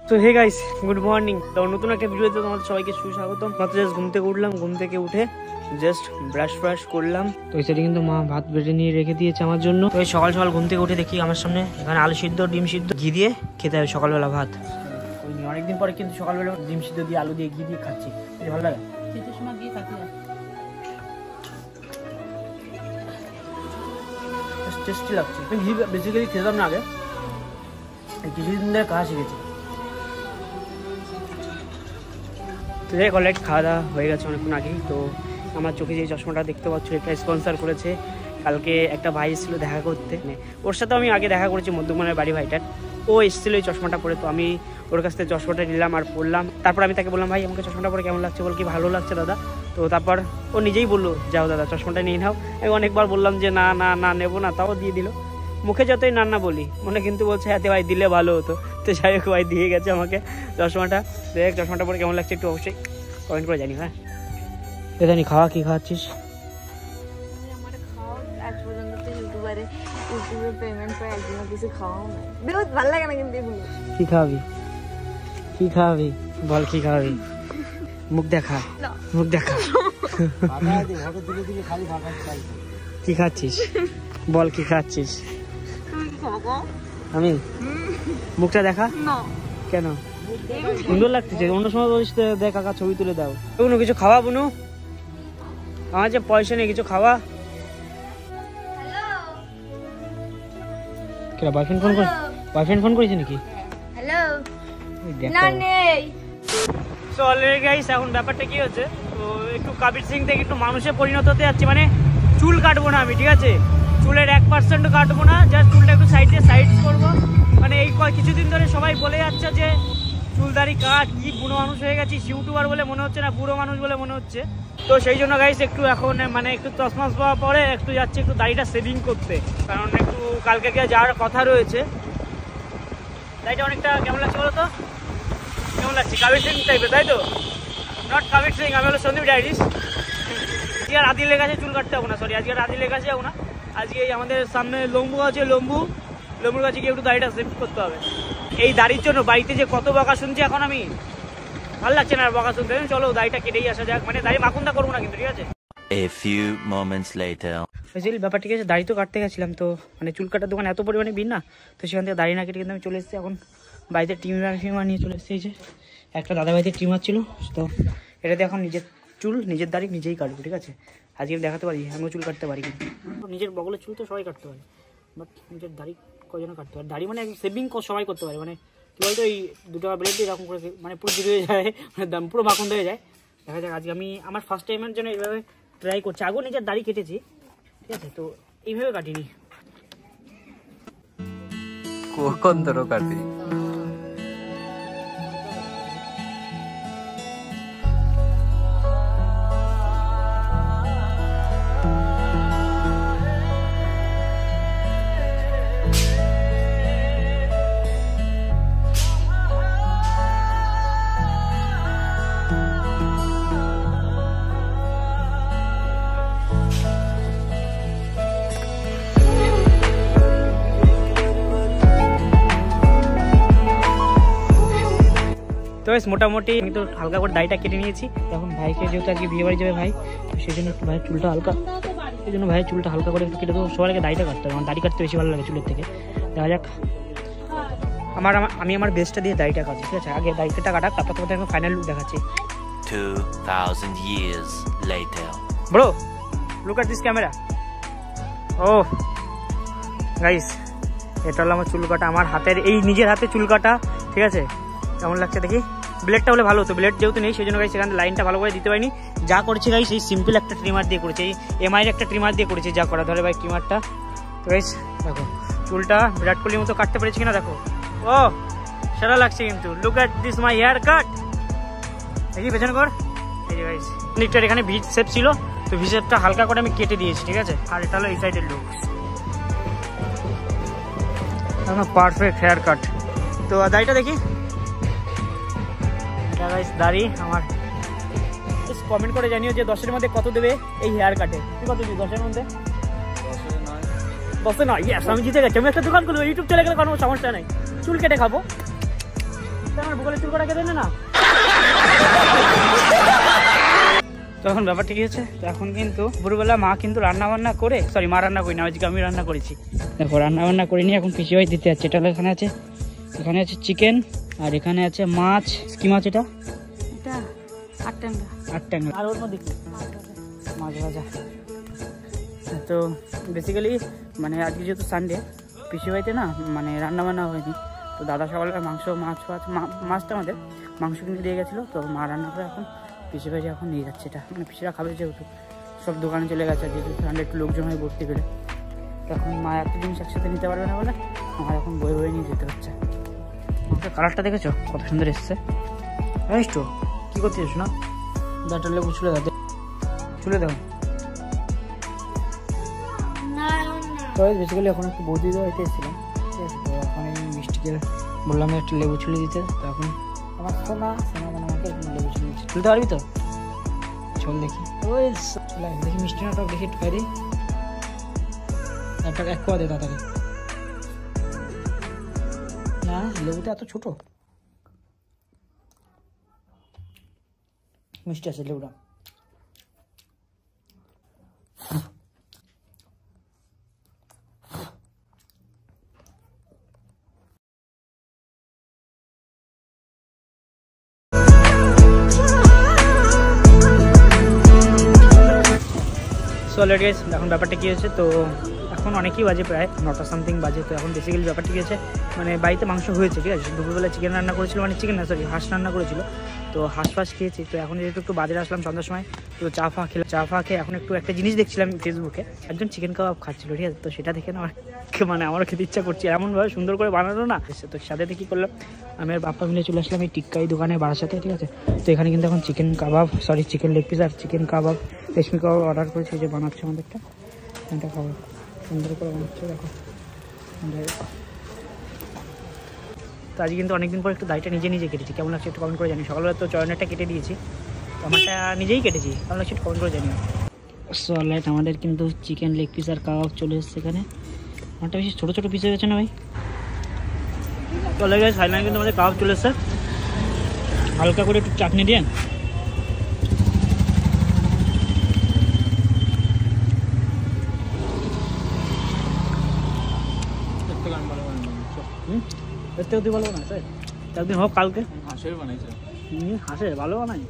তো hey guys, good morning. তো নতুন একটা ভিডিওতে তোমাদের সবাইকে সুস্বাগতম। মাত্র জাস্ট ঘুম থেকে উঠলাম, ঘুম থেকে উঠে জাস্ট ব্রাশ করলাম। তো এই সাইডে কিন্তু মা ভাত বেড়ে নিয়ে রেখে দিয়েছে আমার জন্য। তো সকাল সকাল ঘুম থেকে উঠে দেখি আমার সামনে এখানে আলু সিদ্ধ, ডিম সিদ্ধ, ঘি দিয়ে খেতে হবে সকালবেলা ভাত। অনেকদিন পরে কিন্তু সকালবেলা ডিম সিদ্ধ দিয়ে আলু দিয়ে ঘি দিয়ে খাচ্ছি, ভালো লাগে। টেস্টি লাগছে। ঘি বেসিক্যালি খেতাম না আগে, কিছুদিন ধরে খাওয়া শিখেছি। তো যাই অলরেডি খাওয়া দাওয়া হয়ে গেছে অনেকক্ষণ আগেই। তো আমার চোখে যে চশমাটা দেখতে পাচ্ছ, এটা স্পন্সার করেছে। কালকে একটা ভাই এসেছিল দেখা করতে, ওর সাথে আমি আগে দেখা করেছি মধ্যমানের বাড়ি ভাইটার। ও এসেছিল এই চশমাটা পরে, তো আমি ওর কাছ থেকে চশমাটা নিলাম আর পড়লাম। তারপর আমি তাকে বললাম, ভাই আমাকে চশমাটা পরে কেমন লাগছে? বল কি ভালো লাগছে দাদা। তো তারপর ও নিজেই বললো, যাও দাদা চশমাটা নিয়ে নাও। আমি অনেকবার বললাম যে না না না নেবো না, তাও দিয়ে দিল। মুখে যতই না না বলি, মনে কিন্তু বলছে হাতে ভাই দিলে ভালো হতো। তো যাই হোক ভাই দিয়ে গেছে আমাকে চশমাটা। দেখ চশমাটা পরে কেমন লাগছে একটু অবশ্যই কমেন্ট করে জানি। হ্যাঁ জানি খাওয়া কি খাওয়াচ্ছিস? কি খাওয়াবি? কি খাওয়াবি বল, কি খাওয়াবি? মুখ দেখা, মুখ দেখা। কি খাচ্ছিস বল, কি খাচ্ছিস? আমি মুখটা দেখা। কেন? সুন্দর লাগতেছে। অন্য সময় বলিস দেখ কাকা ছবি তুলে দাও। কোনো কিছু খাওয়া বুনু, আমার যে পয়সা নেই কিছু খাওয়া। বয়ফ্রেন্ড ফোন করে, বয়ফ্রেন্ড ফোন করেছে নাকি? এখন ব্যাপারটা কি হচ্ছে, তো একটু কাবির সিং থেকে একটু মানুষে পরিণত হতে যাচ্ছে। মানে চুল কাটবো না আমি, ঠিক আছে? চুলের 1% কাটবো না, জাস্ট চুলটা একটু সাইড করবো। মানে এই কিছুদিন ধরে সবাই বলে যাচ্ছে যে চুলদারি কাট, কি বুড়ো মানুষ হয়ে গেছিস, ইউটিউবার বলে মনে হচ্ছে না, বুড়ো মানুষ বলে মনে হচ্ছে। তো সেই জন্য গাইস একটু এখন মানে একটু চশমাস পাওয়া পরে একটু যাচ্ছে একটু দাড়িটা সেভিং করতে, কারণ একটু কালকে যাওয়ার কথা রয়েছে। দাড়িটা অনেকটা কেমন লাগছে বলো তো? কেমন লাগছে? কাবির সিং টাইপের, তাই তো? নট কাবির সিং, আমি হলো সন্দীপ ডাইরিস। আজকে আর আদিলের কাছে চুল কাটতে যাবো না, সরি আজকে আর আদিলের কাছে যাবো না। আজকে আমাদের সামনে লম্বু আছে, লম্বুর কাছে গিয়ে একটু দাড়িটা সেভ করতে হবে। এই দাড়ির জন্য বাড়িতে যে কত বকা শুনছি এখন আমি, ভালো লাগছে না আর বকা শুনতে। চলো দাড়িটা কেটেই আসা যাক। মানে দাড়ি মাখুন্দা করবো না কিন্তু, ঠিক আছে? A few moments later. Basically ব্যাপার ঠিক আছে, দাড়ি তো কাটতে গেছিলাম, তো মানে চুল কাটার দোকান এত পরিমাণে ভিড় না, তো সেখান থেকে দাড়ি না কেটে কিন্তু আমি চলে এসেছি এখন বাড়িতে ট্রিমার নিয়ে চলে এসেছি। এই যে একটা দাদা বাড়িতে ট্রিমার ছিল, তো এটাতে এখন নিজের চুল নিজের দাড়ি নিজেই কাটবো, ঠিক আছে? আজকে আমি দেখাতে পারি আমিও চুল কাটতে পারি, কিন্তু নিজের বগলের চুল তো সবাই কাটতে পারে, বাট নিজের দাড়ি কজন কাটতে পারে? দাড়ি মানে সেভিং সবাই করতে পারে। মানে কি বলতো, এই 2 টাকা ব্লেড দিয়ে এরকম করে মানে পুরো জিরো হয়ে যায়, মানে দাম পুরো মাখন হয়ে যায়। দেখা যাক আজকে আমি আমার ফার্স্ট টাইমের জন্য এইভাবে ট্রাই করছি। আগেও নিজের দাড়ি কেটেছি, ঠিক আছে? তো এইভাবে কাটিনি। কোন ধরো কাটি? তো মোটামুটি আমি তো হালকা করে দাড়িটা কেটে নিয়েছি। এখন ভাইকে যেহেতু আজকে বিয়ে বাড়ি যাবে ভাই, তো সেই জন্য একটু ভাইয়ের চুলটা হালকা, সেই জন্য ভাইয়ের চুলটা হালকা করে একটু কেটে দেবো। সবার আগে দাড়িটা কাটতে হবে, আমার দাড়ি কাটতে বেশি ভালো লাগে চুলের থেকে। দেখা যাক, আমি আমার বেস্টটা দিয়ে দাড়িটা কাটছি, ঠিক আছে? আগে দাড়িটা কাটাক, তারপর তোমাদের ফাইনাল লুক দেখাচ্ছি। 2000 years later. Bro look at this camera. Oh guys, এটা হলো আমার চুল কাটা, আমার হাতের এই নিজের হাতে চুল কাটা, ঠিক আছে? কেমন লাগছে দেখি? ব্লেডটা হলে ভালো হতো, ব্লেড যেহেতু নেই সেই জন্য গাইস সেখানে লাইনটা ভালো করে দিতে পারিনি। যা করেছি গাইস এই সিম্পল একটা ট্রিমার দিয়ে করেছি, এই এমআইয়ের একটা ট্রিমার দিয়ে করেছি, যা করা ধরে ভাই ট্রিমারটা। তো গাইস দেখো চুলটা বিরাট কোহলির মতো কাটতে পেরেছি কিনা দেখো। ও সেরা লাগছে কিন্তু। Look at this my haircut. দেখি পেছনে কর। এই যে গাইস নিকটার এখানে ভি শেপ ছিল, তো ভি শেপটা হালকা করে আমি কেটে দিয়েছি, ঠিক আছে? আর এটা হলো এই সাইডের লুক, পারফেক্ট হেয়ার কাট। তো দাড়িটা দেখি, দাড়ি আমার কমেন্ট করে জানিও যে 10-এর মধ্যে কত দেবে এই হেয়ার কাটে। তুই কত দিবি 10-এর মধ্যে? 10-এ 9। ইয়েস, আমি জিতে গেছি। আমি একটা দোকান করবো, ইউটিউব চলে গেলে কোনো সমস্যা নেই, চুল কেটে খাবো। আমার ভূগোলের চুল কটা কেটে না। তো এখন ব্যাপারটা কি হচ্ছে, তো এখন কিন্তু ভোরবেলা মা কিন্তু রান্না বান্না করে, সরি মা রান্না করি না, আজকে আমি রান্না করেছি। দেখো রান্না বান্না করিনি, এখন পিসি ভাই দিতে যাচ্ছে। এটা এখানে আছে চিকেন, আর এখানে আছে মাছ। কি মাছ এটা? আটটাঙ্গা। আর ওর মধ্যে মাছ ভাজা। তো বেসিক্যালি মানে আজকে যেহেতু সানডে, পিসি ভাইতে না মানে রান্না বান্না হয়নি। তো দাদা সকালে মাছটা আমাদের মাংস কিনে দিয়ে গেছিলো, তো মা রান্না করে এখন পিসি ভাই এখন নিয়ে যাচ্ছে। এটা মানে পিসিরা খাবে যেহেতু, সব দোকানে চলে গেছে যেহেতু সানডে একটু লোকজন হয়ে ভর্তি পেলে। এখন মা একটা জিনিস একসাথে নিতে পারবে না বলে আমার এখন বয়ে নিয়ে যেতে হচ্ছে। কালারটা দেখেছো কত সুন্দর এসছে? জানিস তো কী করতে চাস না? দাঁড়টা লেবু ছুলে দাও, ছুলে দাও। তো বেসিক্যালি এখন একটু বৌদি দেওয়া হইতে এসেছিলাম, ঠিক আছে? তো এখন এই মিষ্টিকে বললাম একটু লেবু ছুলে দিতে। তো এখন আমার সোনা মানে আমাকে লেবু ছুলে দিচ্ছে। তুলতে পারবি তো? চল দেখি, ওই দেখি মিষ্টি নাটক দেখি একটু খাই দিই। একটা এক কোয়া দে তাড়াতাড়ি। না লেবুটা এত ছোট, মিষ্টি আছে লেবুটা। সো অলরেডি গাইস এখন ব্যাপারটা কী হয়েছে, তো এখন অনেকই বাজে, প্রায় 9টা সামথিং বাজে। তো এখন বেসিক্যালি ব্যাপারটা কী হয়েছে, মানে বাড়িতে মাংস হয়েছে, ঠিক আছে? দুপুরবেলা চিকেন রান্না করেছিল, মানে চিকেন না সরি হাঁস রান্না করেছিল। তো হাঁস ফাঁস খেয়েছি। তো এখন যেহেতু একটু বাজারে আসলাম সন্ধ্যার সময়, তো চা ফা খেয়ে এখন একটু একটা জিনিস দেখছিলাম ফেসবুকে, একজন চিকেন কাবাব খাচ্ছিল, ঠিক আছে? তো সেটা দেখে না মানে আমারও খেতে ইচ্ছা করছে, এমনভাবে সুন্দর করে বানানো না। তো সাথে কী করলাম, আমি আর বাপ্পা মিলে চলে আসলাম এই টিক্কাই দোকানে বারাসাতে, ঠিক আছে? তো এখানে কিন্তু এখন চিকেন লেগ পিস আর চিকেন কাবাব রেশমি কাবাব অর্ডার করেছি, যে বানাচ্ছে আমাদেরটা। এটা খাবো, সুন্দর করে বানাচ্ছে দেখো। তো আজকে কিন্তু অনেকদিন পর একটু দাড়িটা নিজে কেটেছি, কেমন লাগছে একটু কমেন্ট করে জানি। সকালবেলা তো চয়নেরটা কেটে দিয়েছি, তো আমারটা নিজেই কেটেছি, কেমন লাগছে একটু কমেন্ট করে জানি। সো অলরাইট আমাদের কিন্তু চিকেন লেগ পিস আর কাবাব চলে এসছে এখানে। আমারটা বেশি ছোটো ছোটো পিস হয়ে গেছে না ভাই? চলে গেছে ফাইনালি কিন্তু আমাদের কাবাব চলে এসছে। হালকা করে একটু চাটনি দিয়ে এর থেকে তুই ভালো বানাই স্যার, একদিন হোক কালকে। হাঁসের বানাইছে, হাঁসের ভালো বানাই।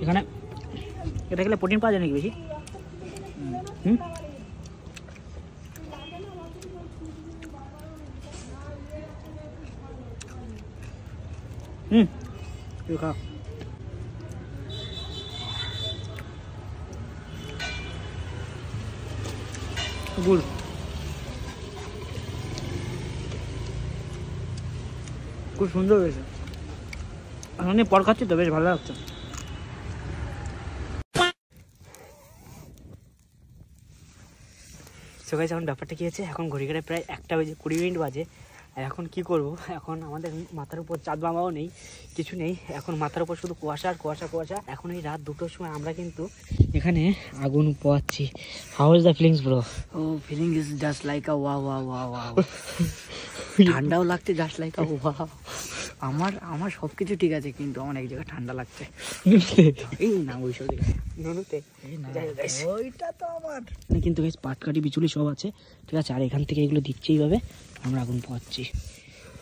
এখানে এটা খেলে প্রোটিন পাওয়া যায় নাকি বেশি? তুই খা। গুড় খুব সুন্দর হয়েছে, আমি পর খাচ্ছি তো বেশ ভালো লাগছে। সো গাইস এখন ব্যাপারটা কী হচ্ছে, এখন ঘড়ি ঘড়ি প্রায় 1টা বেজে 20 মিনিট বাজে। আর এখন কি করব, এখন আমাদের মাথার উপর চাঁদ মামাও নেই, কিছু নেই, এখন মাথার উপর শুধু কুয়াশা আর কুয়াশা। এখন এই রাত 2টোর সময় আমরা কিন্তু এখানে আগুন পোয়াচ্ছি। How is the feelings bro? Oh feeling is just like a wow. ঠান্ডাও লাগছে জাস্ট লাইক আ ওয়াও। আমার সব কিছু ঠিক আছে, কিন্তু আমার এক জায়গায় ঠান্ডা লাগছে। এই না ওইসব নুনুতে ওইটা তো আমার কিন্তু বেশ পাটকাঠি বিচুলি সব আছে, ঠিক আছে? আর এখান থেকে এগুলো দিচ্ছে এইভাবে আমরা আগুন পাচ্ছি।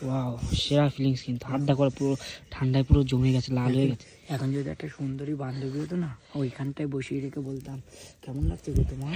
ওয়াও সেরা ফিলিংস, কিন্তু হাতটা করে পুরো ঠান্ডায় পুরো জমে গেছে, লাল হয়ে গেছে। এখন যদি একটা সুন্দরী বান্ধবী হতো না, ওইখানটায় বসিয়ে রেখে বলতাম কেমন লাগছে গো তোমার,